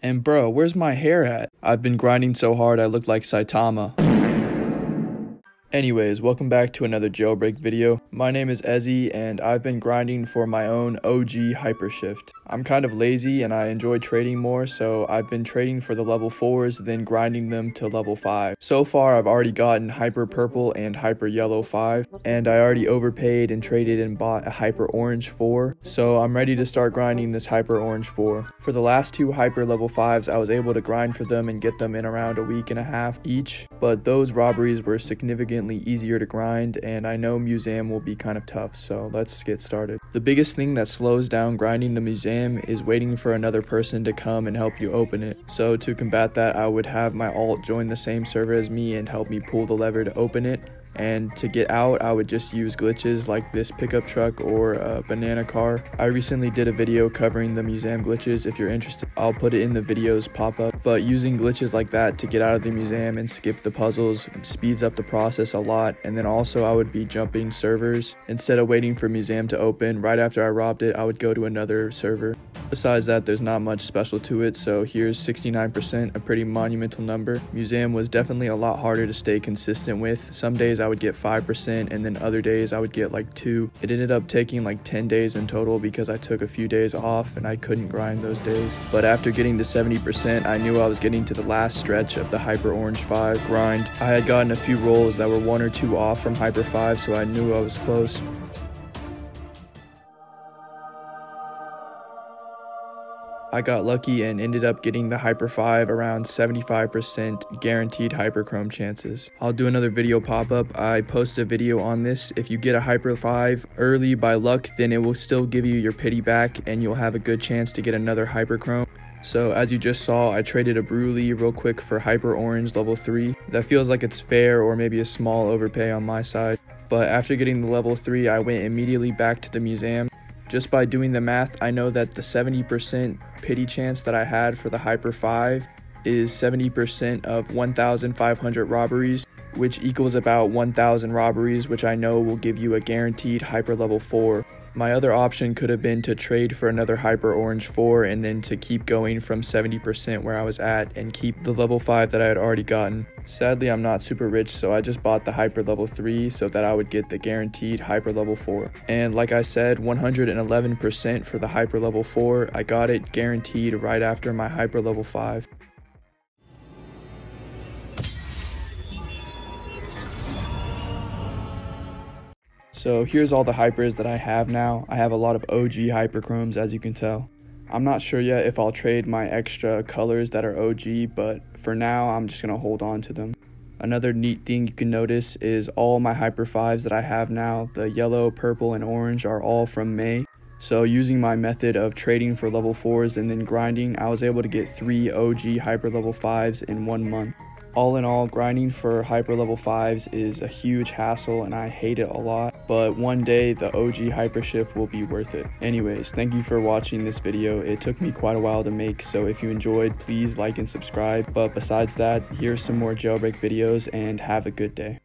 And bro, where's my hair at? I've been grinding so hard I look like Saitama. Anyways, welcome back to another Jailbreak video. My name is Ezzy and I've been grinding for my own OG hypershift. I'm kind of lazy and I enjoy trading more, so I've been trading for the level 4s, then grinding them to level 5. So far I've already gotten hyper purple and hyper yellow 5, and I already overpaid and traded and bought a hyper orange 4, so I'm ready to start grinding this hyper orange 4. For the last 2 hyper level 5s I was able to grind for them and get them in around a week and a half each, but those robberies were significantly easier to grind, and I know museum will be kind of tough, so let's get started. The biggest thing that slows down grinding the museum is waiting for another person to come and help you open it. So to combat that, I would have my alt join the same server as me and help me pull the lever to open it. And to get out, I would just use glitches like this pickup truck or a banana car. I recently did a video covering the museum glitches. If you're interested, I'll put it in the videos pop up. But using glitches like that to get out of the museum and skip the puzzles speeds up the process a lot. And then also I would be jumping servers. Instead of waiting for museum to open, right after I robbed it, I would go to another server. Besides that, there's not much special to it, so here's 69%, a pretty monumental number. Museum was definitely a lot harder to stay consistent with. Some days I would get 5% and then other days I would get like 2. It ended up taking like 10 days in total because I took a few days off and I couldn't grind those days. But after getting to 70%, I knew I was getting to the last stretch of the hyper orange 5 grind. I had gotten a few rolls that were 1 or 2 off from hyper 5, so I knew I was close. I got lucky and ended up getting the hyper 5 around 75% guaranteed hyperchrome chances. I'll do another video pop-up. I posted a video on this. If you get a hyper 5 early by luck, then it will still give you your pity back and you'll have a good chance to get another hyperchrome. So as you just saw, I traded a Bruley real quick for hyper orange level 3. That feels like it's fair or maybe a small overpay on my side. But after getting the level 3, I went immediately back to the museum. Just by doing the math, I know that the 70% pity chance that I had for the hyper 5 is 70% of 1,500 robberies, which equals about 1,000 robberies, which I know will give you a guaranteed hyper level 4. My other option could have been to trade for another hyper orange 4 and then to keep going from 70% where I was at and keep the level 5 that I had already gotten. Sadly, I'm not super rich, so I just bought the hyper level 3 so that I would get the guaranteed hyper level 4. And like I said, 111% for the hyper level 4. I got it guaranteed right after my hyper level 5. So here's all the hypers that I have now. I have a lot of OG hyperchromes, as you can tell. I'm not sure yet if I'll trade my extra colors that are OG, but for now I'm just gonna hold on to them. Another neat thing you can notice is all my hyper 5s that I have now, the yellow, purple, and orange, are all from May. So using my method of trading for level 4s and then grinding, I was able to get 3 OG hyper level 5s in 1 month. All in all, grinding for hyper level 5s is a huge hassle and I hate it a lot, but one day the OG hypershift will be worth it. Anyways, thank you for watching this video. It took me quite a while to make, so if you enjoyed, please like and subscribe. But besides that, here's some more jailbreak videos and have a good day.